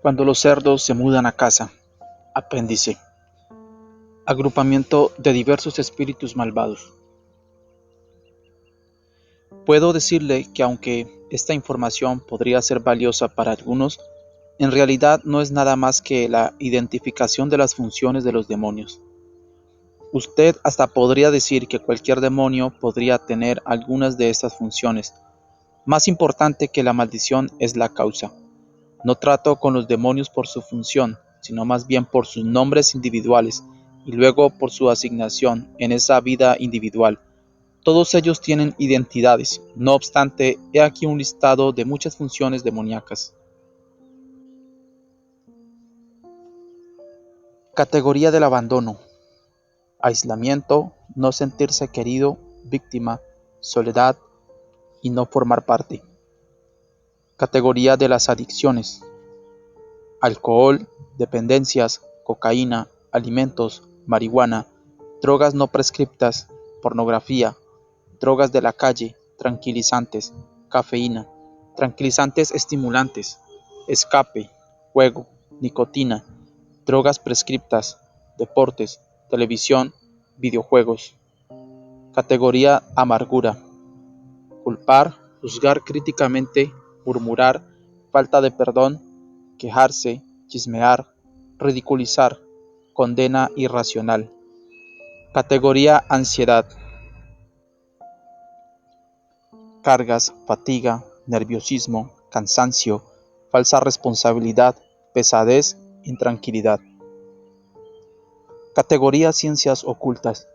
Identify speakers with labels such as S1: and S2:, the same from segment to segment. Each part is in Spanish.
S1: Cuando los cerdos se mudan a casa. Apéndice. Agrupamiento de diversos espíritus malvados. Puedo decirle que aunque esta información podría ser valiosa para algunos, en realidad no es nada más que la identificación de las funciones de los demonios. Usted hasta podría decir que cualquier demonio podría tener algunas de estas funciones. Más importante que la maldición es la causa. No trato con los demonios por su función, sino más bien por sus nombres individuales y luego por su asignación en esa vida individual. Todos ellos tienen identidades. No obstante, he aquí un listado de muchas funciones demoníacas. Categoría del abandono. Aislamiento, no sentirse querido, víctima, soledad y no formar parte. Categoría de las adicciones. Alcohol, dependencias, cocaína, alimentos, marihuana, drogas no prescriptas, pornografía, drogas de la calle, tranquilizantes, cafeína, tranquilizantes estimulantes, escape, juego, nicotina, drogas prescriptas, deportes, televisión, videojuegos. Categoría amargura. Culpar, juzgar críticamente, murmurar, falta de perdón, quejarse, chismear, ridiculizar, condena irracional. Categoría ansiedad. Cargas, fatiga, nerviosismo, cansancio, falsa responsabilidad, pesadez, intranquilidad. Categoría ciencias ocultas.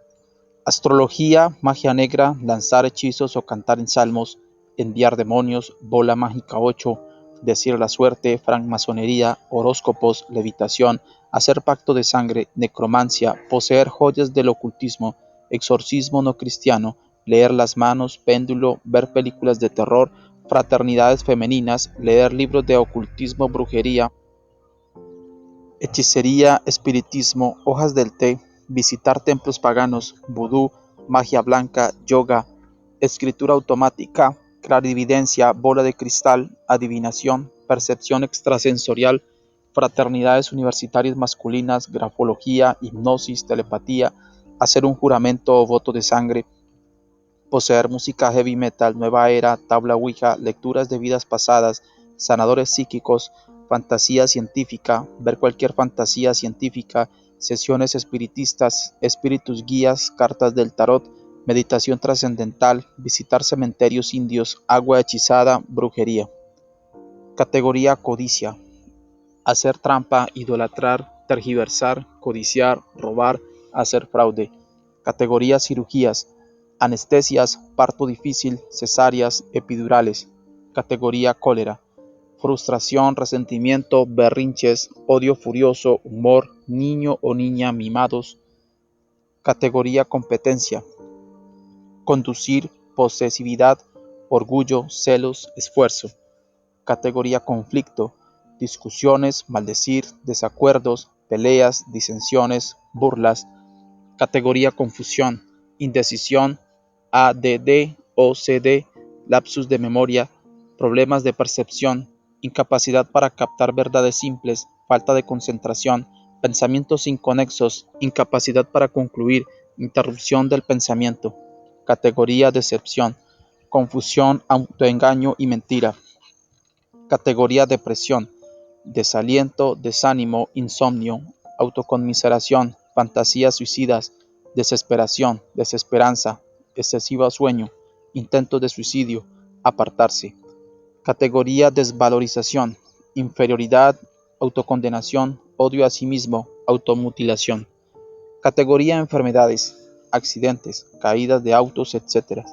S1: Astrología, magia negra, lanzar hechizos o cantar en salmos, enviar demonios, bola mágica 8, decir la suerte, francmasonería, horóscopos, levitación, hacer pacto de sangre, necromancia, poseer joyas del ocultismo, exorcismo no cristiano, leer las manos, péndulo, ver películas de terror, fraternidades femeninas, leer libros de ocultismo, brujería, hechicería, espiritismo, hojas del té, visitar templos paganos, vudú, magia blanca, yoga, escritura automática, clarividencia, bola de cristal, adivinación, percepción extrasensorial, fraternidades universitarias masculinas, grafología, hipnosis, telepatía, hacer un juramento o voto de sangre, poseer música heavy metal, nueva era, tabla ouija, lecturas de vidas pasadas, sanadores psíquicos, fantasía científica, ver cualquier fantasía científica, sesiones espiritistas, espíritus guías, cartas del tarot, meditación trascendental, visitar cementerios indios, agua hechizada, brujería. Categoría codicia. Hacer trampa, idolatrar, tergiversar, codiciar, robar, hacer fraude. Categoría cirugías. Anestesias, parto difícil, cesáreas, epidurales. Categoría cólera. Frustración, resentimiento, berrinches, odio furioso, humor, niño o niña mimados. Categoría competencia. Conducir, posesividad, orgullo, celos, esfuerzo. Categoría conflicto. Discusiones, maldecir, desacuerdos, peleas, disensiones, burlas. Categoría confusión, indecisión, ADD, OCD, lapsus de memoria, problemas de percepción, incapacidad para captar verdades simples, falta de concentración, pensamientos inconexos, incapacidad para concluir, interrupción del pensamiento. Categoría decepción, confusión, autoengaño y mentira. Categoría depresión, desaliento, desánimo, insomnio, autoconmiseración, fantasías suicidas, desesperación, desesperanza, excesivo sueño, intento de suicidio, apartarse. Categoría desvalorización, inferioridad, autocondenación, odio a sí mismo, automutilación. Categoría enfermedades, accidentes, caídas de autos, etc.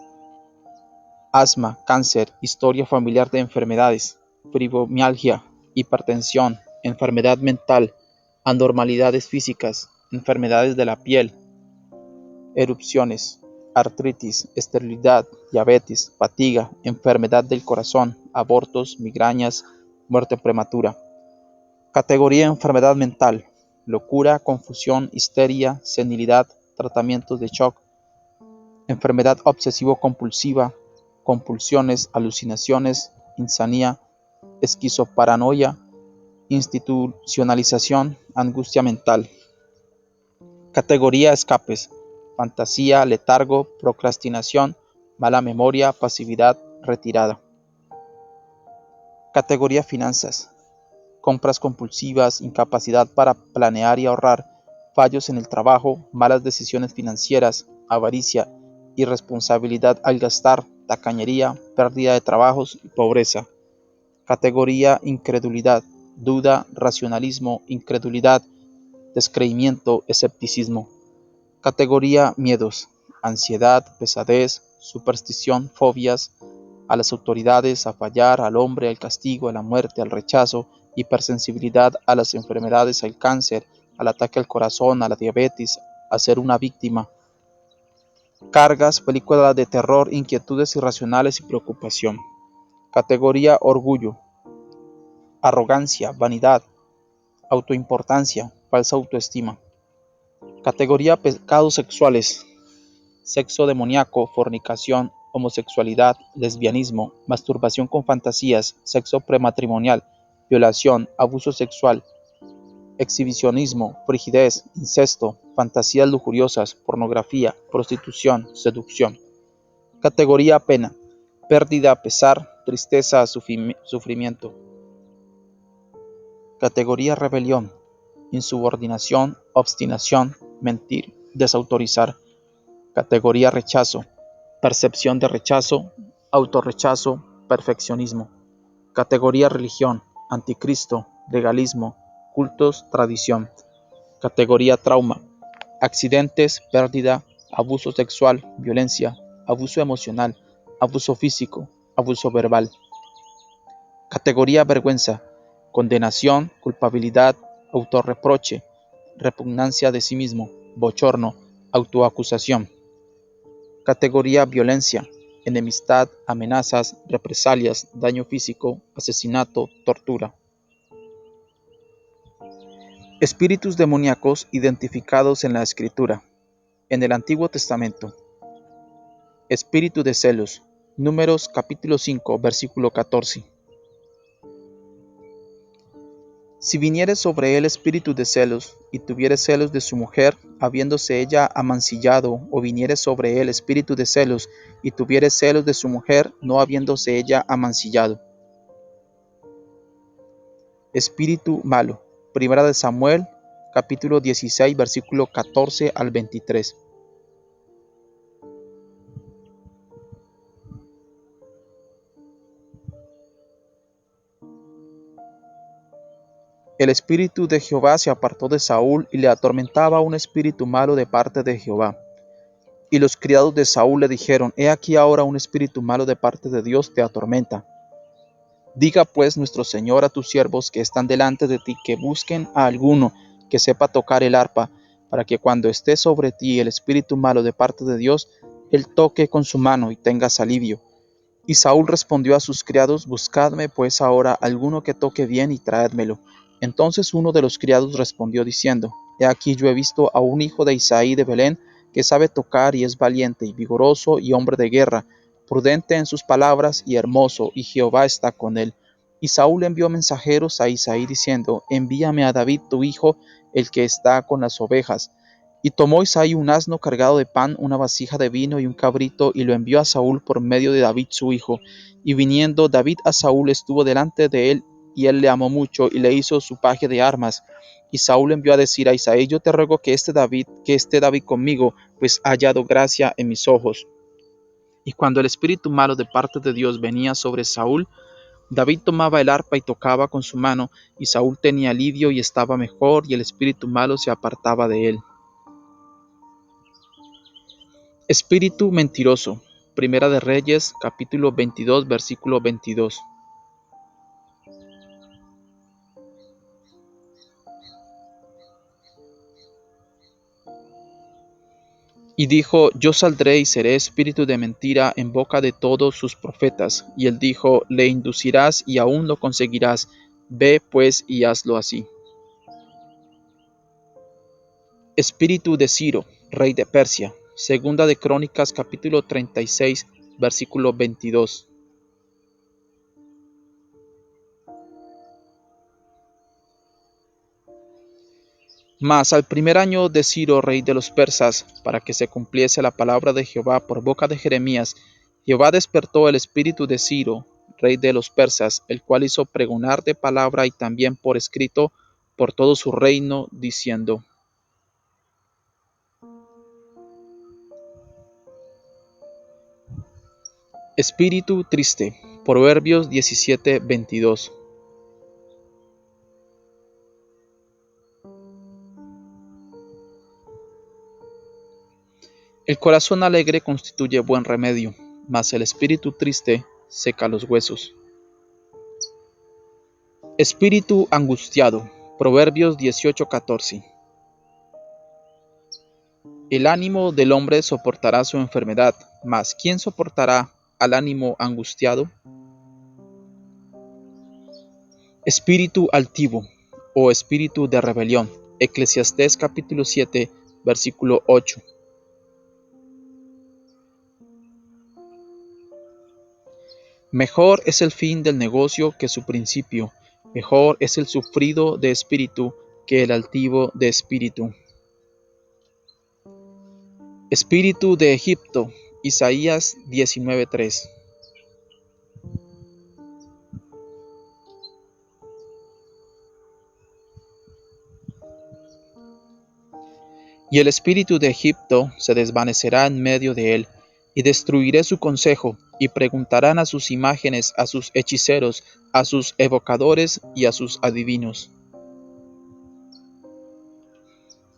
S1: Asma, cáncer, historia familiar de enfermedades, fibromialgia, hipertensión, enfermedad mental, anormalidades físicas, enfermedades de la piel, erupciones, artritis, esterilidad, diabetes, fatiga, enfermedad del corazón, abortos, migrañas, muerte prematura. Categoría enfermedad mental, locura, confusión, histeria, senilidad, tratamientos de shock, enfermedad obsesivo-compulsiva, compulsiones, alucinaciones, insania, esquizoparanoia, institucionalización, angustia mental. Categoría escapes: fantasía, letargo, procrastinación, mala memoria, pasividad, retirada. Categoría finanzas: compras compulsivas, incapacidad para planear y ahorrar, fallos en el trabajo, malas decisiones financieras, avaricia, irresponsabilidad al gastar, tacañería, pérdida de trabajos y pobreza. Categoría incredulidad: duda, racionalismo, incredulidad, descreimiento, escepticismo. Categoría miedos: ansiedad, pesadez, superstición, fobias, a las autoridades, a fallar, al hombre, al castigo, a la muerte, al rechazo, hipersensibilidad a las enfermedades, al cáncer, al ataque al corazón, a la diabetes, a ser una víctima. Cargas, películas de terror, inquietudes irracionales y preocupación. Categoría orgullo: arrogancia, vanidad, autoimportancia, falsa autoestima. Categoría pecados sexuales: sexo demoníaco, fornicación, homosexualidad, lesbianismo, masturbación con fantasías, sexo prematrimonial, violación, abuso sexual, exhibicionismo, frigidez, incesto, fantasías lujuriosas, pornografía, prostitución, seducción. Categoría pena: pérdida, pesar, tristeza, sufrimiento. Categoría rebelión: insubordinación, obstinación, mentir, desautorizar. Categoría rechazo: percepción de rechazo, autorrechazo, perfeccionismo. Categoría religión: anticristo, legalismo, cultos, tradición. Categoría trauma: accidentes, pérdida, abuso sexual, violencia, abuso emocional, abuso físico, abuso verbal. Categoría vergüenza: condenación, culpabilidad, autorreproche, repugnancia de sí mismo, bochorno, autoacusación. Categoría violencia: enemistad, amenazas, represalias, daño físico, asesinato, tortura. Espíritus demoníacos identificados en la Escritura. En el Antiguo Testamento. Espíritu de celos. Números capítulo 5, versículo 14. Si viniere sobre él espíritu de celos, y tuviere celos de su mujer, habiéndose ella amancillado, o viniere sobre él espíritu de celos, y tuviere celos de su mujer, no habiéndose ella amancillado. Espíritu malo. Primera de Samuel, capítulo 16, versículo 14 al 23. El espíritu de Jehová se apartó de Saúl, y le atormentaba un espíritu malo de parte de Jehová. Y los criados de Saúl le dijeron: He aquí ahora un espíritu malo de parte de Dios te atormenta. Diga pues nuestro Señor a tus siervos que están delante de ti, que busquen a alguno que sepa tocar el arpa, para que cuando esté sobre ti el espíritu malo de parte de Dios, él toque con su mano y tengas alivio. Y Saúl respondió a sus criados: Buscadme pues ahora alguno que toque bien y traédmelo. Entonces uno de los criados respondió diciendo: He aquí yo he visto a un hijo de Isaí de Belén, que sabe tocar y es valiente y vigoroso y hombre de guerra, prudente en sus palabras y hermoso, y Jehová está con él. Y Saúl envió mensajeros a Isaí diciendo: Envíame a David tu hijo, el que está con las ovejas. Y tomó Isaí un asno cargado de pan, una vasija de vino y un cabrito, y lo envió a Saúl por medio de David su hijo. Y viniendo David a Saúl, estuvo delante de él, y él le amó mucho, y le hizo su paje de armas. Y Saúl envió a decir a Isaí: Yo te ruego que esté David conmigo, pues ha hallado gracia en mis ojos. Y cuando el espíritu malo de parte de Dios venía sobre Saúl, David tomaba el arpa y tocaba con su mano, y Saúl tenía alivio y estaba mejor, y el espíritu malo se apartaba de él. Espíritu mentiroso. Primera de Reyes, capítulo 22, versículo 22. Y dijo: Yo saldré y seré espíritu de mentira en boca de todos sus profetas. Y él dijo: Le inducirás y aún lo conseguirás. Ve pues y hazlo así. Espíritu de Ciro, rey de Persia. Segunda de Crónicas, capítulo 36, versículo 22. Mas al primer año de Ciro, rey de los persas, para que se cumpliese la palabra de Jehová por boca de Jeremías, Jehová despertó el espíritu de Ciro, rey de los persas, el cual hizo pregonar de palabra y también por escrito por todo su reino, diciendo: Espíritu triste. Proverbios 17:22. El corazón alegre constituye buen remedio, mas el espíritu triste seca los huesos. Espíritu angustiado. Proverbios 18:14. El ánimo del hombre soportará su enfermedad, mas ¿quién soportará al ánimo angustiado? Espíritu altivo o espíritu de rebelión. Eclesiastés capítulo 7, versículo 8. Mejor es el fin del negocio que su principio, mejor es el sufrido de espíritu que el altivo de espíritu. Espíritu de Egipto. Isaías 19:3. Y el espíritu de Egipto se desvanecerá en medio de él, y destruiré su consejo, y preguntarán a sus imágenes, a sus hechiceros, a sus evocadores y a sus adivinos.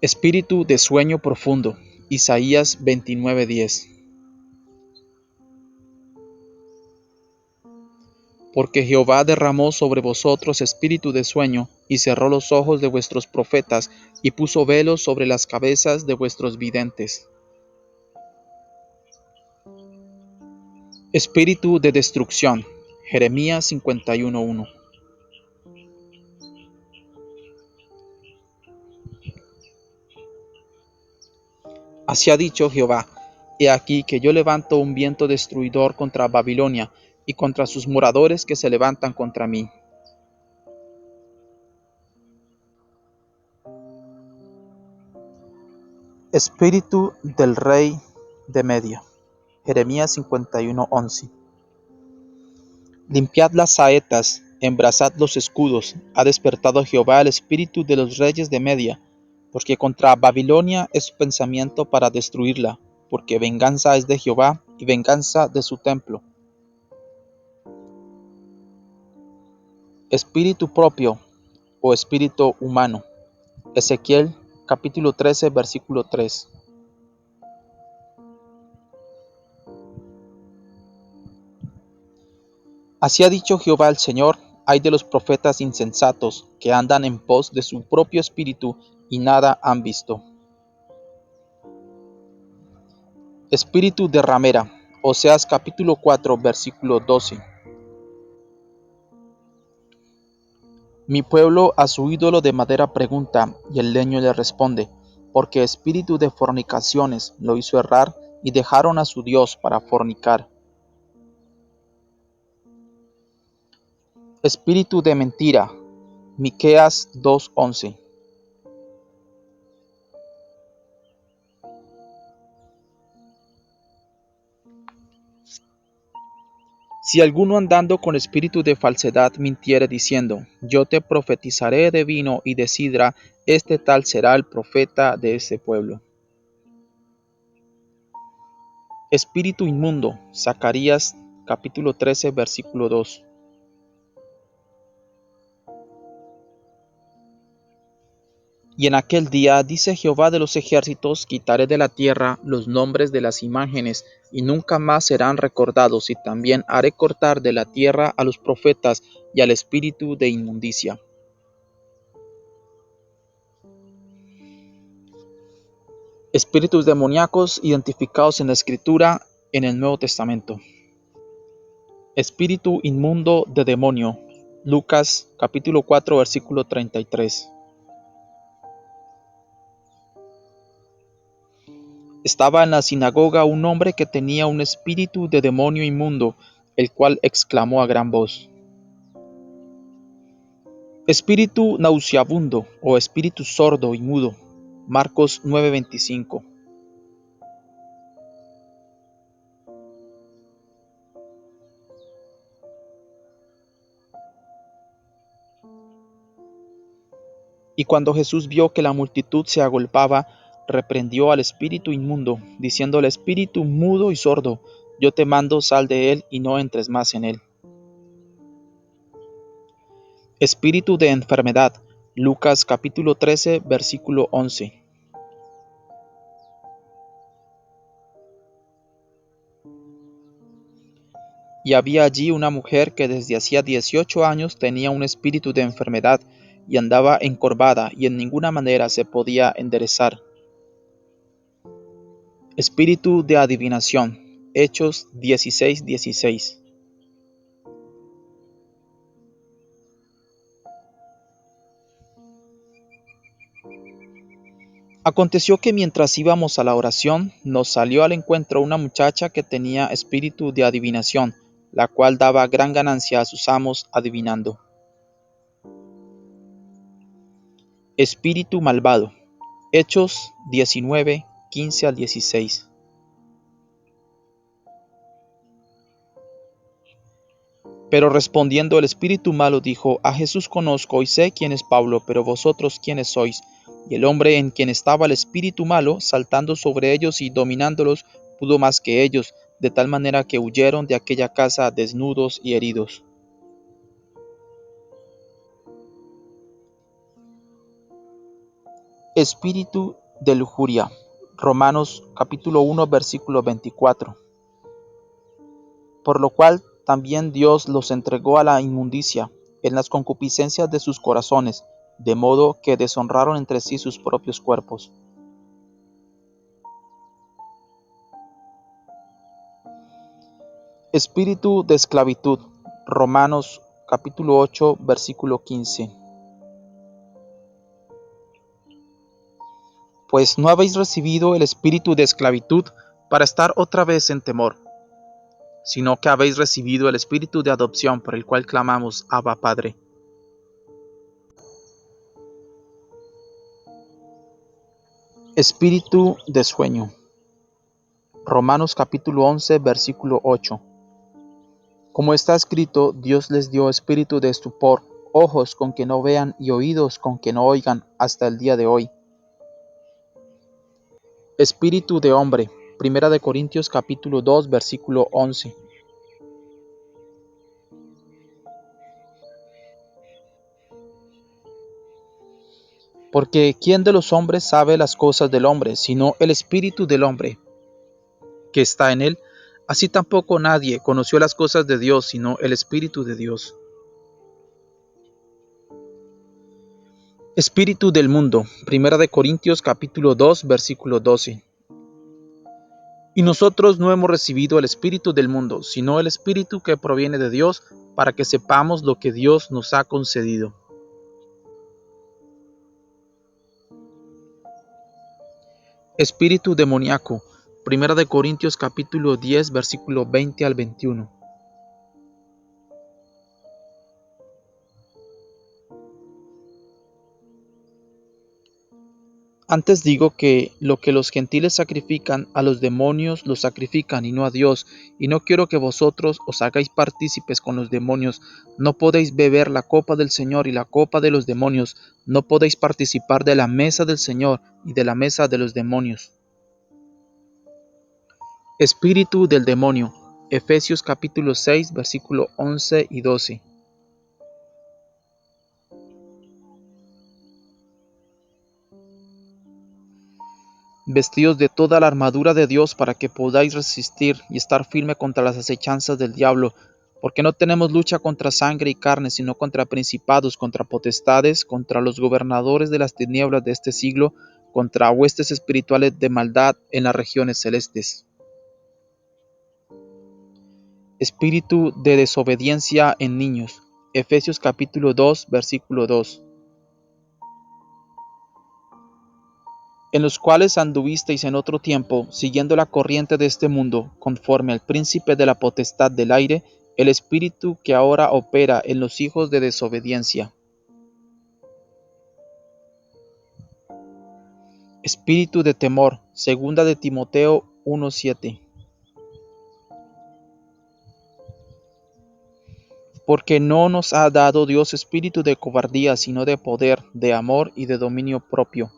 S1: Espíritu de sueño profundo. Isaías 29:10. Porque Jehová derramó sobre vosotros espíritu de sueño, y cerró los ojos de vuestros profetas, y puso velos sobre las cabezas de vuestros videntes. Espíritu de destrucción. Jeremías 51:1. Así ha dicho Jehová: He aquí que yo levanto un viento destruidor contra Babilonia, y contra sus moradores que se levantan contra mí. Espíritu del rey de Media. Jeremías 51:11. Limpiad las saetas, embrazad los escudos, ha despertado Jehová el espíritu de los reyes de Media, porque contra Babilonia es su pensamiento para destruirla, porque venganza es de Jehová y venganza de su templo. Espíritu propio o espíritu humano. Ezequiel capítulo 13, versículo 3. Así ha dicho Jehová el Señor: Ay de los profetas insensatos, que andan en pos de su propio espíritu y nada han visto. Espíritu de ramera. Oseas capítulo 4, versículo 12. Mi pueblo a su ídolo de madera pregunta, y el leño le responde, porque espíritu de fornicaciones lo hizo errar, y dejaron a su Dios para fornicar. Espíritu de mentira. Miqueas 2:11. Si alguno andando con espíritu de falsedad mintiere diciendo: Yo te profetizaré de vino y de sidra, este tal será el profeta de ese pueblo. Espíritu inmundo. Zacarías capítulo 13, versículo 2. Y en aquel día, dice Jehová de los ejércitos, quitaré de la tierra los nombres de las imágenes, y nunca más serán recordados, y también haré cortar de la tierra a los profetas y al espíritu de inmundicia. Espíritus demoníacos identificados en la Escritura en el Nuevo Testamento. Espíritu inmundo de demonio. Lucas capítulo 4, versículo 33. Estaba en la sinagoga un hombre que tenía un espíritu de demonio inmundo, el cual exclamó a gran voz: Espíritu nauseabundo o espíritu sordo y mudo. Marcos 9:25. Y cuando Jesús vio que la multitud se agolpaba, reprendió al espíritu inmundo, diciendo al espíritu mudo y sordo: Yo te mando, sal de él y no entres más en él. Espíritu de enfermedad. Lucas capítulo 13, versículo 11. Y había allí una mujer que desde hacía 18 años tenía un espíritu de enfermedad y andaba encorvada y en ninguna manera se podía enderezar. Espíritu de adivinación. Hechos 16:16. Aconteció que mientras íbamos a la oración, nos salió al encuentro una muchacha que tenía espíritu de adivinación, la cual daba gran ganancia a sus amos adivinando. Espíritu malvado. Hechos 19:15 al 16. Pero respondiendo el espíritu malo dijo: A Jesús conozco y sé quién es Pablo, pero vosotros quiénes sois. Y el hombre en quien estaba el espíritu malo, saltando sobre ellos y dominándolos, pudo más que ellos, de tal manera que huyeron de aquella casa desnudos y heridos. Espíritu de lujuria. Romanos capítulo 1 versículo 24. Por lo cual también Dios los entregó a la inmundicia, en las concupiscencias de sus corazones, de modo que deshonraron entre sí sus propios cuerpos. Espíritu de esclavitud. Romanos capítulo 8 versículo 15. Pues no habéis recibido el espíritu de esclavitud para estar otra vez en temor, sino que habéis recibido el espíritu de adopción por el cual clamamos: Abba, Padre. Espíritu de sueño. Romanos capítulo 11 versículo 8. Como está escrito, Dios les dio espíritu de estupor, ojos con que no vean y oídos con que no oigan hasta el día de hoy. Espíritu de hombre. Primera de Corintios capítulo 2 versículo 11. Porque ¿quién de los hombres sabe las cosas del hombre, sino el espíritu del hombre que está en él? Así tampoco nadie conoció las cosas de Dios, sino el espíritu de Dios. Espíritu del mundo. Primera de Corintios capítulo 2 versículo 12. Y nosotros no hemos recibido el espíritu del mundo, sino el espíritu que proviene de Dios, para que sepamos lo que Dios nos ha concedido. Espíritu demoníaco. Primera de Corintios capítulo 10 versículo 20 al 21. Antes digo que lo que los gentiles sacrifican, a los demonios los sacrifican y no a Dios, y no quiero que vosotros os hagáis partícipes con los demonios. No podéis beber la copa del Señor y la copa de los demonios, no podéis participar de la mesa del Señor y de la mesa de los demonios. Espíritu del demonio. Efesios capítulo 6 versículo 11 y 12. Vestidos de toda la armadura de Dios para que podáis resistir y estar firme contra las acechanzas del diablo, porque no tenemos lucha contra sangre y carne, sino contra principados, contra potestades, contra los gobernadores de las tinieblas de este siglo, contra huestes espirituales de maldad en las regiones celestes. Espíritu de desobediencia en niños. Efesios capítulo 2, versículo 2. En los cuales anduvisteis en otro tiempo, siguiendo la corriente de este mundo, conforme al príncipe de la potestad del aire, el espíritu que ahora opera en los hijos de desobediencia, Espíritu de temor, segunda de Timoteo 1:7. Porque no nos ha dado Dios espíritu de cobardía, sino de poder, de amor y de dominio propio.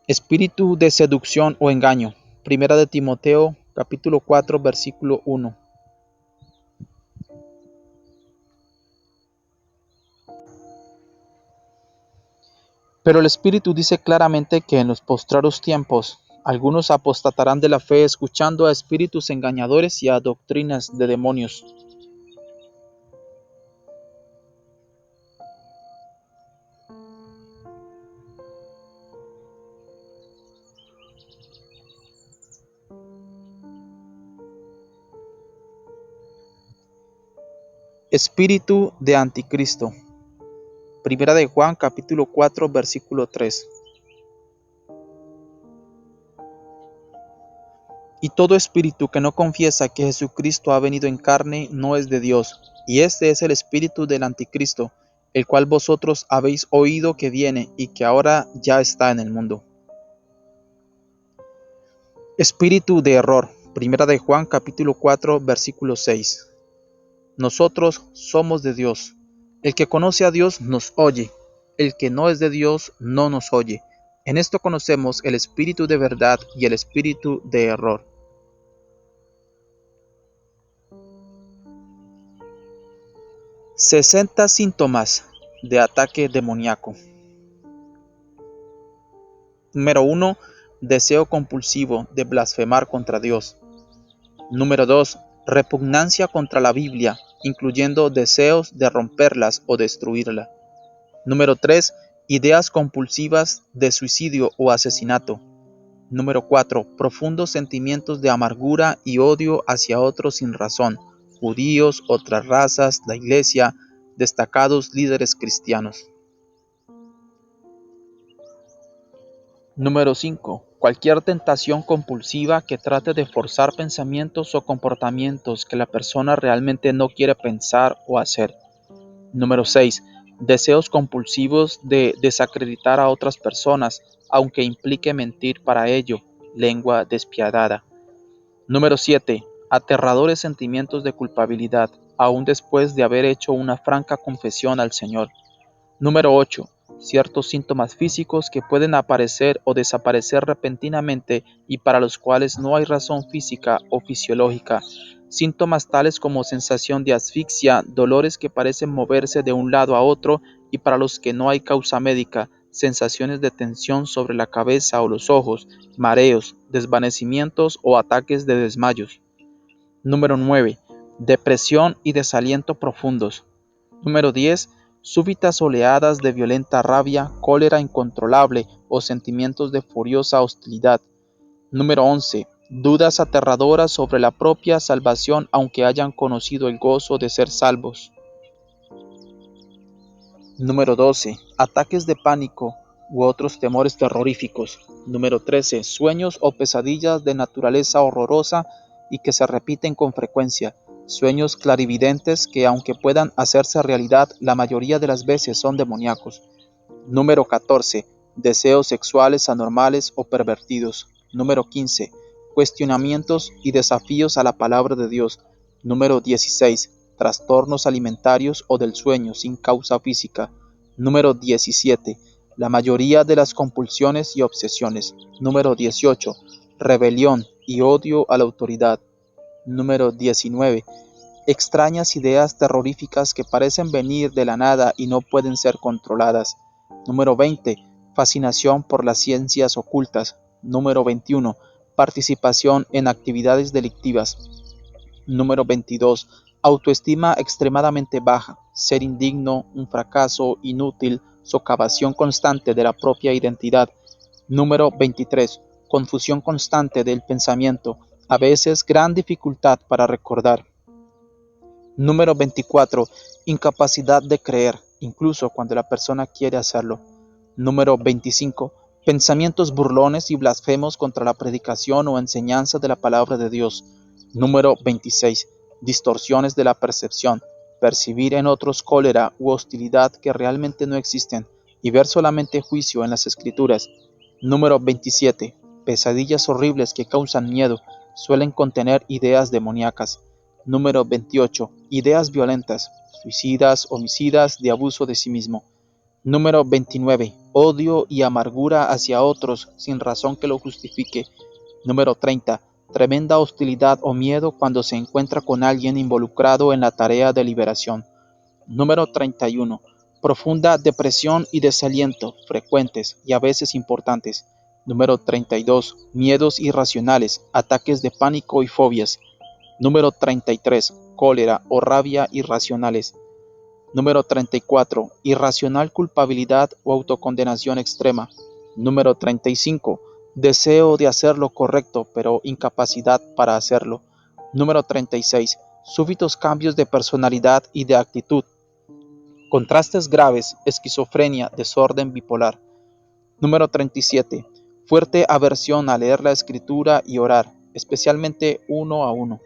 S1: Espíritu de seducción o engaño, primera de Timoteo capítulo 4 versículo 1. Pero el Espíritu dice claramente que en los postreros tiempos algunos apostatarán de la fe escuchando a espíritus engañadores y a doctrinas de demonios. Espíritu de anticristo. Primera de Juan capítulo 4 versículo 3. Y todo espíritu que no confiesa que Jesucristo ha venido en carne no es de Dios, y este es el espíritu del anticristo, el cual vosotros habéis oído que viene y que ahora ya está en el mundo. Espíritu de error. Primera de Juan capítulo 4 versículo 6. Nosotros somos de Dios. El que conoce a Dios nos oye. El que no es de Dios no nos oye. En esto conocemos el espíritu de verdad y el espíritu de error. 60 síntomas de ataque demoníaco. Número 1. Deseo compulsivo de blasfemar contra Dios. Número 2. Repugnancia contra la Biblia, incluyendo deseos de romperlas o destruirla. Número 3. Ideas compulsivas de suicidio o asesinato. Número 4. Profundos sentimientos de amargura y odio hacia otros sin razón, judíos, otras razas, la iglesia, destacados líderes cristianos. Número 5. Cualquier tentación compulsiva que trate de forzar pensamientos o comportamientos que la persona realmente no quiere pensar o hacer. Número 6. Deseos compulsivos de desacreditar a otras personas, aunque implique mentir para ello, lengua despiadada. Número 7. Aterradores sentimientos de culpabilidad, aun después de haber hecho una franca confesión al Señor. Número 8. Ciertos síntomas físicos que pueden aparecer o desaparecer repentinamente y para los cuales no hay razón física o fisiológica. Síntomas tales como sensación de asfixia, dolores que parecen moverse de un lado a otro y para los que no hay causa médica, sensaciones de tensión sobre la cabeza o los ojos, mareos, desvanecimientos o ataques de desmayos. Número 9. Depresión y desaliento profundos. Número 10. Súbitas oleadas de violenta rabia, cólera incontrolable o sentimientos de furiosa hostilidad. Número 11. Dudas aterradoras sobre la propia salvación aunque hayan conocido el gozo de ser salvos. Número 12. Ataques de pánico u otros temores terroríficos. Número 13. Sueños o pesadillas de naturaleza horrorosa y que se repiten con frecuencia. Sueños clarividentes que, aunque puedan hacerse realidad, la mayoría de las veces son demoníacos. Número 14. Deseos sexuales anormales o pervertidos. Número 15. Cuestionamientos y desafíos a la palabra de Dios. Número 16. Trastornos alimentarios o del sueño sin causa física. Número 17. La mayoría de las compulsiones y obsesiones. Número 18. Rebelión y odio a la autoridad. Número 19. Extrañas ideas terroríficas que parecen venir de la nada y no pueden ser controladas. Número 20. Fascinación por las ciencias ocultas. Número 21. Participación en actividades delictivas. Número 22. Autoestima extremadamente baja, ser indigno, un fracaso, inútil, socavación constante de la propia identidad. Número 23. Confusión constante del pensamiento, a veces gran dificultad para recordar. Número 24. Incapacidad de creer, incluso cuando la persona quiere hacerlo. Número 25. Pensamientos burlones y blasfemos contra la predicación o enseñanza de la palabra de Dios. Número 26. Distorsiones de la percepción. percibir en otros cólera u hostilidad que realmente no existen y ver solamente juicio en las escrituras. Número 27. Pesadillas horribles que causan miedo suelen contener ideas demoníacas. Número 28. Ideas violentas, suicidas, homicidas, de abuso de sí mismo. Número 29. Odio y amargura hacia otros sin razón que lo justifique. Número 30. Tremenda hostilidad o miedo cuando se encuentra con alguien involucrado en la tarea de liberación. Número 31. Profunda depresión y desaliento, frecuentes y a veces importantes. Número 32. Miedos irracionales, ataques de pánico y fobias. Número 33. Cólera o rabia irracionales. Número 34. Irracional culpabilidad o autocondenación extrema. Número 35. Deseo de hacer lo correcto, pero incapacidad para hacerlo. Número 36. Súbitos cambios de personalidad y de actitud. Contrastes graves, esquizofrenia, desorden bipolar. Número 37. Fuerte aversión a leer la escritura y orar, especialmente uno a uno.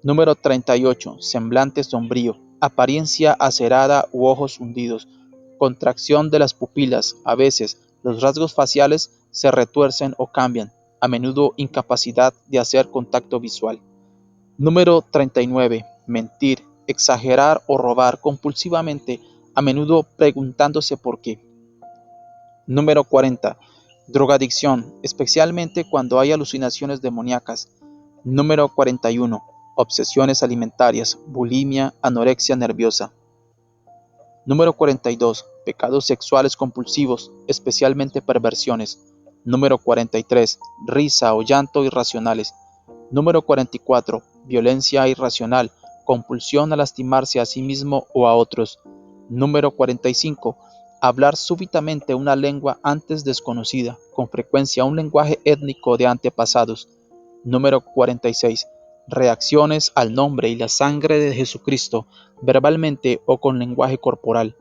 S1: Número 38. Semblante sombrío, apariencia acerada u ojos hundidos, contracción de las pupilas. A veces, los rasgos faciales se retuercen o cambian, a menudo incapacidad de hacer contacto visual. Número 39. Mentir, exagerar o robar compulsivamente, a menudo preguntándose por qué. Número 40. Drogadicción, especialmente cuando hay alucinaciones demoníacas. Número 41. Obsesiones alimentarias, bulimia, anorexia nerviosa. Número 42. Pecados sexuales compulsivos, especialmente perversiones. Número 43. Risa o llanto irracionales. Número 44. Violencia irracional, compulsión a lastimarse a sí mismo o a otros. Número 45. Hablar súbitamente una lengua antes desconocida, con frecuencia un lenguaje étnico de antepasados. Número 46. Reacciones al nombre y la sangre de Jesucristo, verbalmente o con lenguaje corporal.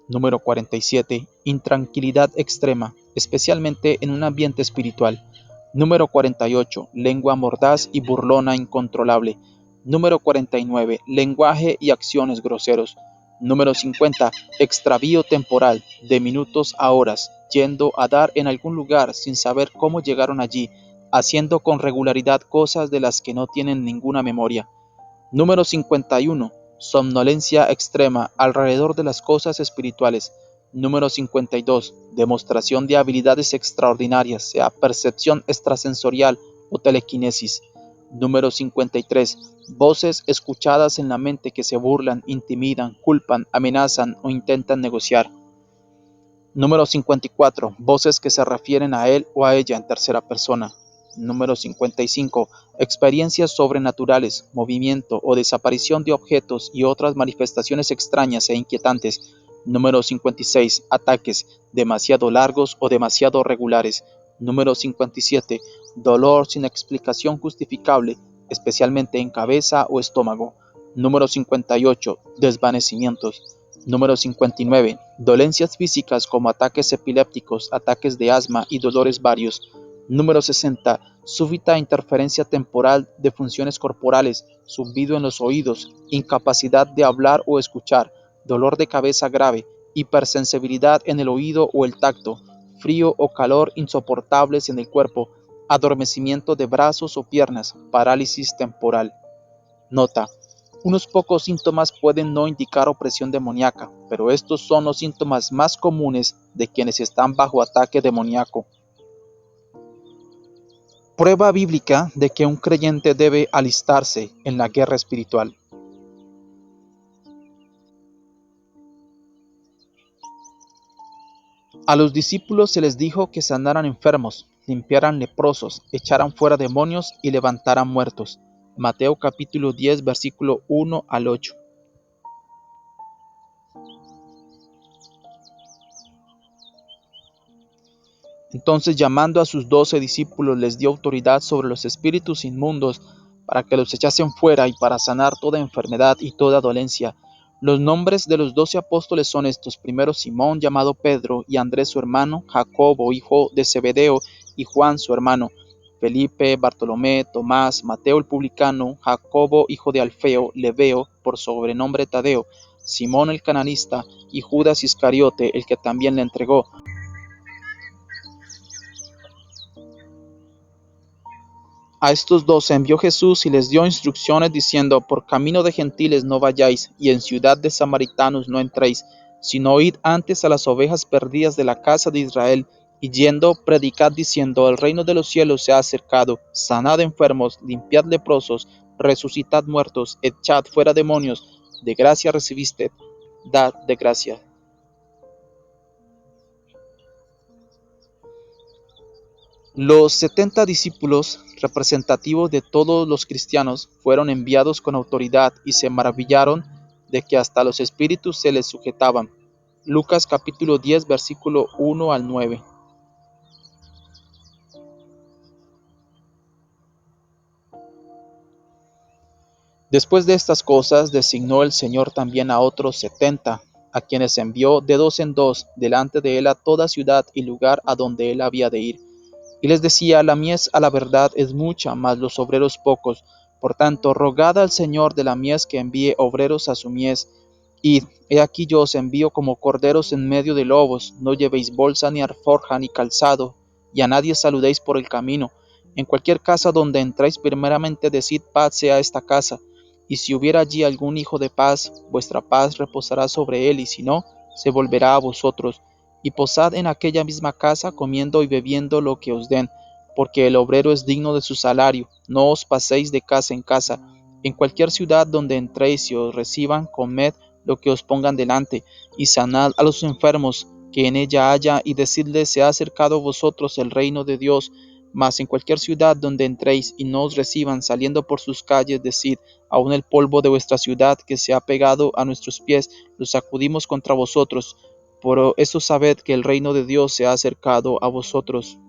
S1: Número 47. Intranquilidad extrema, especialmente en un ambiente espiritual. Número 48. Lengua mordaz y burlona incontrolable. Número 49. Lenguaje y acciones groseros. Número 50. Extravío temporal, de minutos a horas, yendo a dar en algún lugar sin saber cómo llegaron allí, haciendo con regularidad cosas de las que no tienen ninguna memoria. Número 51. Somnolencia extrema alrededor de las cosas espirituales. Número 52. Demostración de habilidades extraordinarias, sea percepción extrasensorial o telequinesis. Número 53. Voces escuchadas en la mente que se burlan, intimidan, culpan, amenazan o intentan negociar. Número 54. Voces que se refieren a él o a ella en tercera persona. Número 55. Experiencias sobrenaturales, movimiento o desaparición de objetos y otras manifestaciones extrañas e inquietantes. Número 56. Ataques demasiado largos o demasiado regulares. Número 57. Dolor sin explicación justificable, especialmente en cabeza o estómago. Número 58. Desvanecimientos. Número 59. Dolencias físicas como ataques epilépticos, ataques de asma y dolores varios. Número 60. Súbita interferencia temporal de funciones corporales, zumbido en los oídos, incapacidad de hablar o escuchar, dolor de cabeza grave, hipersensibilidad en el oído o el tacto, frío o calor insoportables en el cuerpo, adormecimiento de brazos o piernas, parálisis temporal. Nota: unos pocos síntomas pueden no indicar opresión demoníaca, pero estos son los síntomas más comunes de quienes están bajo ataque demoníaco. Prueba bíblica de que un creyente debe alistarse en la guerra espiritual. A los discípulos se les dijo que sanaran enfermos, limpiaran leprosos, echaran fuera demonios y levantaran muertos. Mateo capítulo 10, versículo 1 al 8. Entonces, llamando a sus 12 discípulos, les dio autoridad sobre los espíritus inmundos para que los echasen fuera y para sanar toda enfermedad y toda dolencia. Los nombres de los 12 apóstoles son estos: primero Simón, llamado Pedro, y Andrés su hermano, Jacobo, hijo de Zebedeo, y Juan su hermano, Felipe, Bartolomé, Tomás, Mateo el publicano, Jacobo hijo de Alfeo, Lebeo, por sobrenombre Tadeo, Simón el cananista y Judas Iscariote, el que también le entregó. A estos 12 envió Jesús y les dio instrucciones diciendo: por camino de gentiles no vayáis, y en ciudad de samaritanos no entréis, sino id antes a las ovejas perdidas de la casa de Israel, y yendo, predicad diciendo: el reino de los cielos se ha acercado, sanad enfermos, limpiad leprosos, resucitad muertos, echad fuera demonios, de gracia recibiste, dad de gracia. Los 70 discípulos, representativos de todos los cristianos, fueron enviados con autoridad y se maravillaron de que hasta los espíritus se les sujetaban. Lucas capítulo 10, versículo 1 al 9. Después de estas cosas, designó el Señor también a otros 70, a quienes envió de dos en dos delante de él a toda ciudad y lugar a donde él había de ir. Y les decía: la mies a la verdad es mucha, mas los obreros pocos. Por tanto, rogad al Señor de la mies que envíe obreros a su mies. Id, he aquí yo os envío como corderos en medio de lobos. No llevéis bolsa, ni alforja, ni calzado, y a nadie saludéis por el camino. En cualquier casa donde entréis, primeramente decid: paz sea esta casa. Y si hubiera allí algún hijo de paz, vuestra paz reposará sobre él, y si no, se volverá a vosotros. Y posad en aquella misma casa, comiendo y bebiendo lo que os den, porque el obrero es digno de su salario. No os paséis de casa en casa. En cualquier ciudad donde entréis y os reciban, comed lo que os pongan delante, y sanad a los enfermos que en ella haya, y decidles: se ha acercado a vosotros el reino de Dios. Mas en cualquier ciudad donde entréis y no os reciban, saliendo por sus calles, decid: aun el polvo de vuestra ciudad que se ha pegado a nuestros pies, lo sacudimos contra vosotros. Por eso sabed que el reino de Dios se ha acercado a vosotros.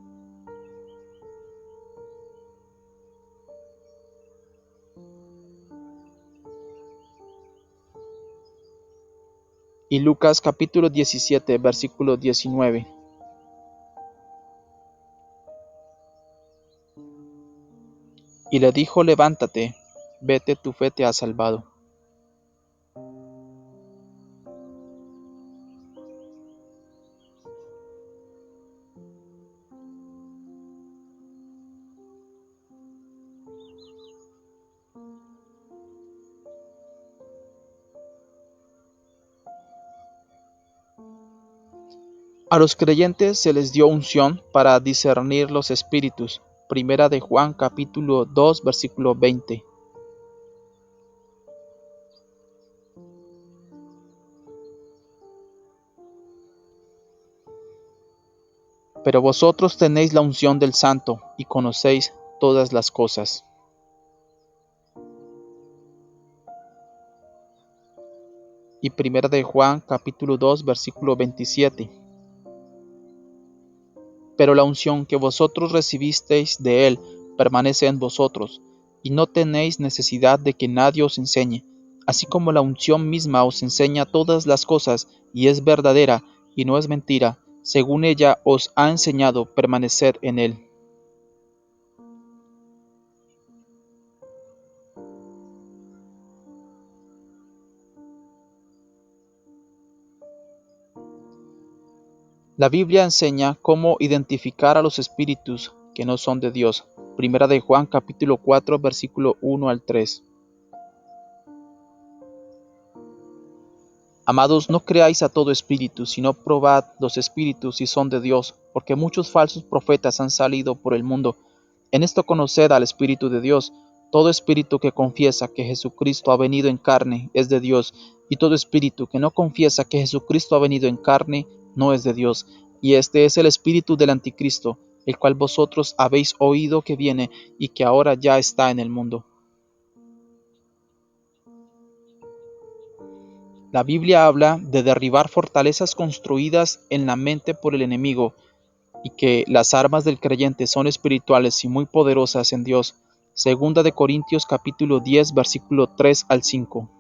S1: Y Lucas capítulo 17, versículo 19. Y le dijo: levántate, vete, tu fe te ha salvado. A los creyentes se les dio unción para discernir los espíritus. Primera de Juan capítulo 2, versículo 20. Pero vosotros tenéis la unción del Santo y conocéis todas las cosas. Y Primera de Juan capítulo 2, versículo 27. Pero la unción que vosotros recibisteis de él permanece en vosotros, y no tenéis necesidad de que nadie os enseñe, así como la unción misma os enseña todas las cosas, y es verdadera, y no es mentira. Según ella os ha enseñado, permaneced en él. La Biblia enseña cómo identificar a los espíritus que no son de Dios. Primera de Juan capítulo 4, versículo 1 al 3. Amados, no creáis a todo espíritu, sino probad los espíritus si son de Dios, porque muchos falsos profetas han salido por el mundo. En esto conoced al Espíritu de Dios. Todo espíritu que confiesa que Jesucristo ha venido en carne es de Dios, y todo espíritu que no confiesa que Jesucristo ha venido en carne no es de Dios. Y este es el espíritu del anticristo, el cual vosotros habéis oído que viene y que ahora ya está en el mundo. La Biblia habla de derribar fortalezas construidas en la mente por el enemigo, y que las armas del creyente son espirituales y muy poderosas en Dios. Segunda de Corintios capítulo 10, versículo 3 al 5.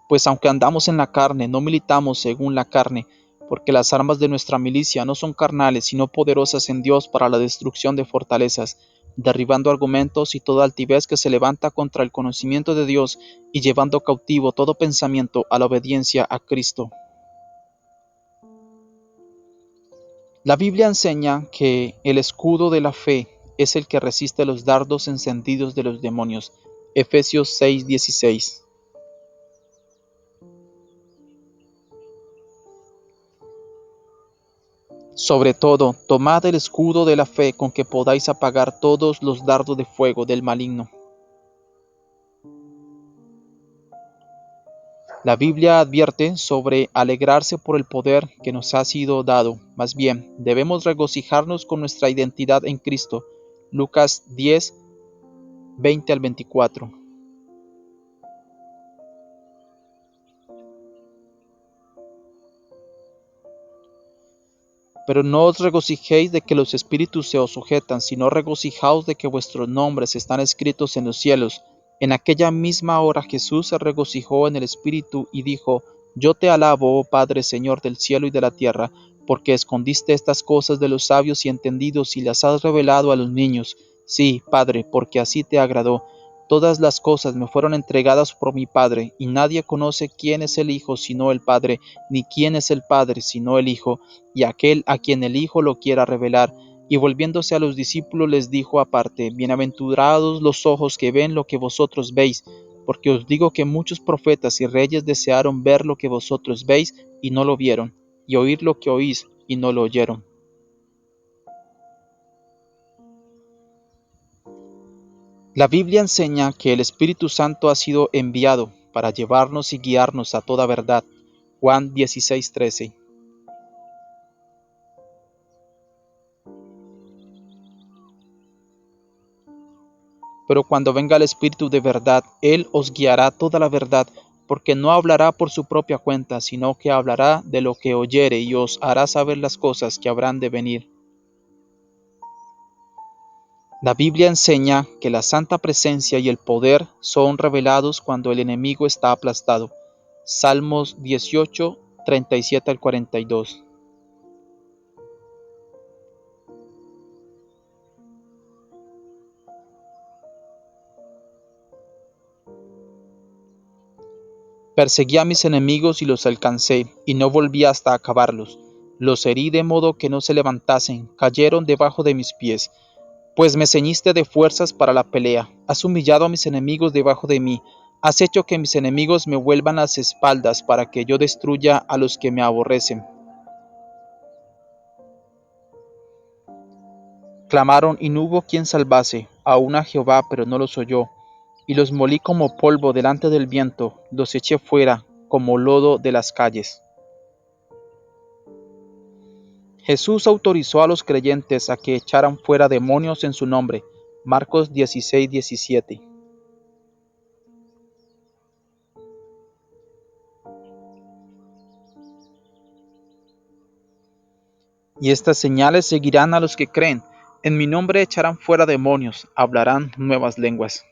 S1: Pues aunque andamos en la carne, no militamos según la carne, porque las armas de nuestra milicia no son carnales, sino poderosas en Dios para la destrucción de fortalezas, derribando argumentos y toda altivez que se levanta contra el conocimiento de Dios y llevando cautivo todo pensamiento a la obediencia a Cristo. La Biblia enseña que el escudo de la fe es el que resiste los dardos encendidos de los demonios. Efesios 6:16. Sobre todo, tomad el escudo de la fe con que podáis apagar todos los dardos de fuego del maligno. La Biblia advierte sobre alegrarse por el poder que nos ha sido dado. Más bien, debemos regocijarnos con nuestra identidad en Cristo. Lucas 10, 20 al 24. Pero no os regocijéis de que los espíritus se os sujetan, sino regocijaos de que vuestros nombres están escritos en los cielos. En aquella misma hora Jesús se regocijó en el Espíritu y dijo: Yo te alabo, oh Padre, Señor del cielo y de la tierra, porque escondiste estas cosas de los sabios y entendidos y las has revelado a los niños. Sí, Padre, porque así te agradó. Todas las cosas me fueron entregadas por mi Padre, y nadie conoce quién es el Hijo sino el Padre, ni quién es el Padre sino el Hijo, y aquel a quien el Hijo lo quiera revelar. Y volviéndose a los discípulos les dijo aparte: Bienaventurados los ojos que ven lo que vosotros veis, porque os digo que muchos profetas y reyes desearon ver lo que vosotros veis y no lo vieron, y oír lo que oís y no lo oyeron. La Biblia enseña que el Espíritu Santo ha sido enviado para llevarnos y guiarnos a toda verdad. Juan 16:13. Pero cuando venga el Espíritu de verdad, Él os guiará toda la verdad, porque no hablará por su propia cuenta, sino que hablará de lo que oyere y os hará saber las cosas que habrán de venir. La Biblia enseña que la santa presencia y el poder son revelados cuando el enemigo está aplastado. Salmos 18, 37 al 42. Perseguí a mis enemigos y los alcancé, y no volví hasta acabarlos. Los herí de modo que no se levantasen, cayeron debajo de mis pies. Pues me ceñiste de fuerzas para la pelea, has humillado a mis enemigos debajo de mí, has hecho que mis enemigos me vuelvan las espaldas para que yo destruya a los que me aborrecen. Clamaron y no hubo quien salvase, aun a Jehová, pero no los oyó. Y los molí como polvo delante del viento, los eché fuera como lodo de las calles. Jesús autorizó a los creyentes a que echaran fuera demonios en su nombre. Marcos 16:17. Y estas señales seguirán a los que creen. En mi nombre echarán fuera demonios, hablarán nuevas lenguas.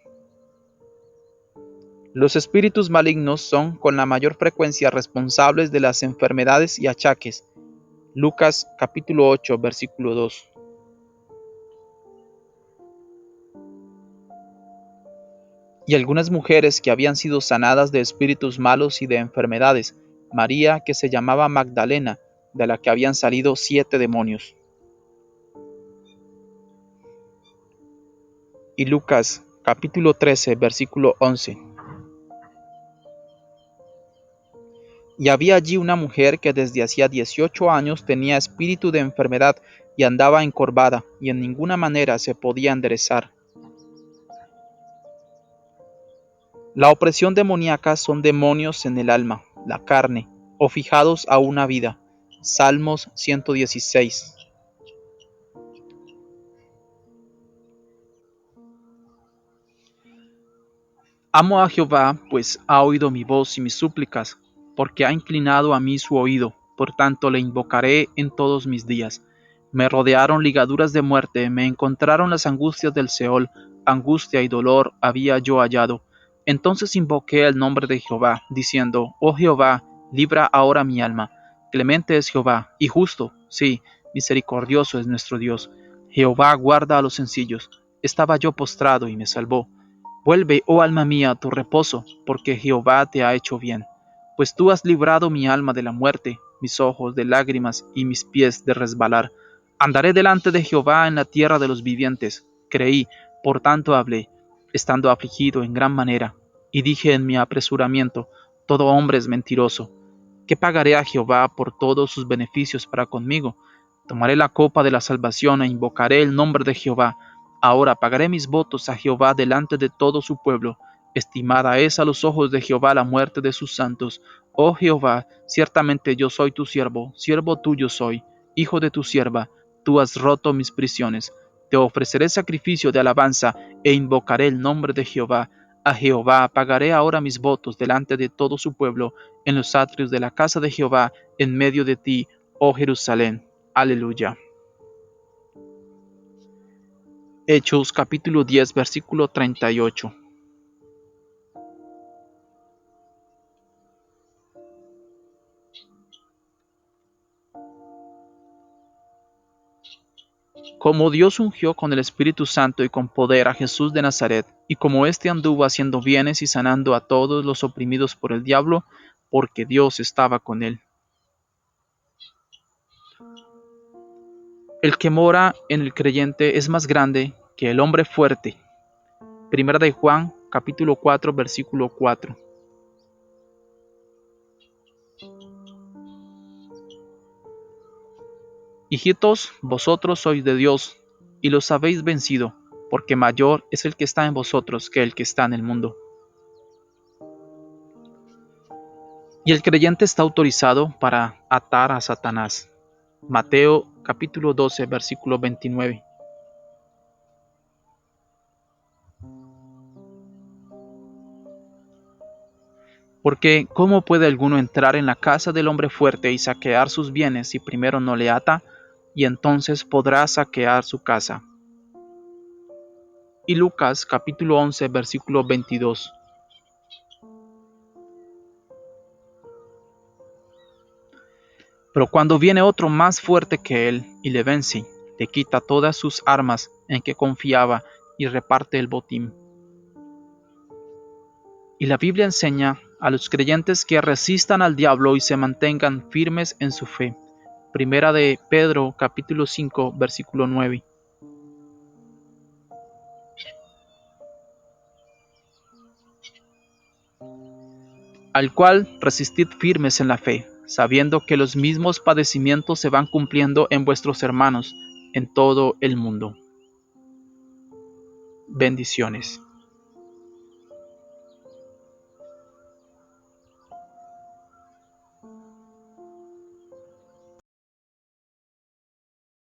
S1: Los espíritus malignos son con la mayor frecuencia responsables de las enfermedades y achaques. Lucas capítulo 8, versículo 2. Y algunas mujeres que habían sido sanadas de espíritus malos y de enfermedades, María, que se llamaba Magdalena, de la que habían salido 7 demonios. Y Lucas capítulo 13, versículo 11. Y había allí una mujer que desde hacía 18 años tenía espíritu de enfermedad y andaba encorvada, y en ninguna manera se podía enderezar. La opresión demoníaca son demonios en el alma, la carne, o fijados a una vida. Salmos 116. Amo a Jehová, pues ha oído mi voz y mis súplicas, porque ha inclinado a mí su oído, por tanto le invocaré en todos mis días. Me rodearon ligaduras de muerte, me encontraron las angustias del Seol, angustia y dolor había yo hallado. Entonces invoqué el nombre de Jehová, diciendo: Oh Jehová, libra ahora mi alma. Clemente es Jehová, y justo, sí, misericordioso es nuestro Dios. Jehová guarda a los sencillos. Estaba yo postrado y me salvó. Vuelve, oh alma mía, a tu reposo, porque Jehová te ha hecho bien. Pues tú has librado mi alma de la muerte, mis ojos de lágrimas y mis pies de resbalar. Andaré delante de Jehová en la tierra de los vivientes. Creí, por tanto hablé, estando afligido en gran manera. Y dije en mi apresuramiento: todo hombre es mentiroso. ¿Qué pagaré a Jehová por todos sus beneficios para conmigo? Tomaré la copa de la salvación e invocaré el nombre de Jehová. Ahora pagaré mis votos a Jehová delante de todo su pueblo. Estimada es a los ojos de Jehová la muerte de sus santos. Oh Jehová, ciertamente yo soy tu siervo, siervo tuyo soy, hijo de tu sierva. Tú has roto mis prisiones. Te ofreceré sacrificio de alabanza e invocaré el nombre de Jehová. A Jehová pagaré ahora mis votos delante de todo su pueblo, en los atrios de la casa de Jehová, en medio de ti, oh Jerusalén. Aleluya. Hechos capítulo 10, versículo 38. Como Dios ungió con el Espíritu Santo y con poder a Jesús de Nazaret, y como éste anduvo haciendo bienes y sanando a todos los oprimidos por el diablo, porque Dios estaba con él. El que mora en el creyente es más grande que el hombre fuerte. Primera de Juan, capítulo 4, versículo 4. Hijitos, vosotros sois de Dios, y los habéis vencido, porque mayor es el que está en vosotros que el que está en el mundo. Y el creyente está autorizado para atar a Satanás. Mateo capítulo 12, versículo 29. Porque ¿cómo puede alguno entrar en la casa del hombre fuerte y saquear sus bienes si primero no le ata? Y entonces podrá saquear su casa. Y Lucas capítulo 11, versículo 22. Pero cuando viene otro más fuerte que él y le vence, le quita todas sus armas en que confiaba y reparte el botín. Y la Biblia enseña a los creyentes que resistan al diablo y se mantengan firmes en su fe. Primera de Pedro capítulo 5, versículo 9. Al cual resistid firmes en la fe, sabiendo que los mismos padecimientos se van cumpliendo en vuestros hermanos en todo el mundo. Bendiciones.